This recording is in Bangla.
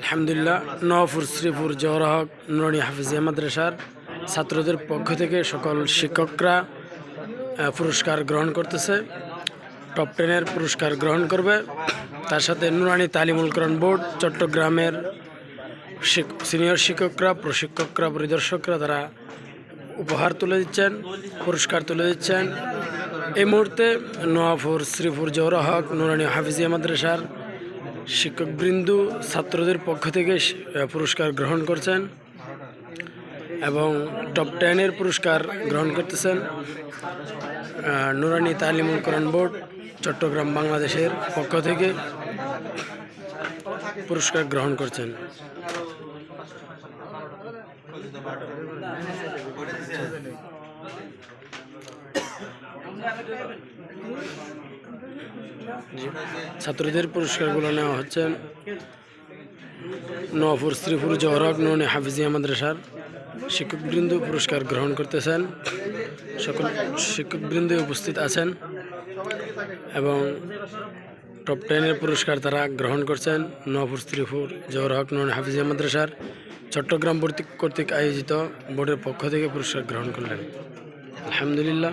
আলহামদুলিল্লাহ নওয়াপুর শ্রীপুর জওহর হক নুরানী হাফিজিয়া মাদ্রাসার ছাত্রদের পক্ষ থেকে সকল শিক্ষকরা পুরস্কার গ্রহণ করতেছে। টপ 10-এর পুরস্কার গ্রহণ করবে। তার সাথে নুরানী তালিমুল কোরআন বোর্ড চট্টগ্রামের সিনিয়র শিক্ষকরা, প্রশিক্ষকরা, পরিদর্শকরা তারা উপহার তুলে দিচ্ছেন, পুরস্কার তুলে দিচ্ছেন। এই মুহূর্তে নওয়াপুর শ্রীপুর জওহর হক নুরানী হাফিজিয়া মাদ্রাসার শিক্ষকবৃন্দ ছাত্রদের পক্ষ থেকে পুরস্কার গ্রহণ করছেন এবং টপ 10-এর পুরস্কার গ্রহণ করতেছেন। নুরানী তালিমুল কোরআন বোর্ড চট্টগ্রাম বাংলাদেশের পক্ষ থেকে পুরস্কার গ্রহণ করছেন। ছাত্রদের পুরস্কারগুলো নেওয়া হচ্ছে নওয়াপুর শ্রীপুর জওহর হক নুরানী হাফিজিয়া মাদ্রাসার শিক্ষকবৃন্দ পুরস্কার গ্রহণ করতেছেন। সকল শিক্ষকবৃন্দ উপস্থিত আছেন এবং টপ 10-এর পুরস্কার তারা গ্রহণ করছেন। নওয়াপুর শ্রীপুর জওহর হক নুরানী হাফিজিয়া মাদ্রাসার চট্টগ্রাম কর্তৃক আয়োজিত বোর্ডের পক্ষ থেকে পুরস্কার গ্রহণ করলেন। আলহামদুলিল্লাহ।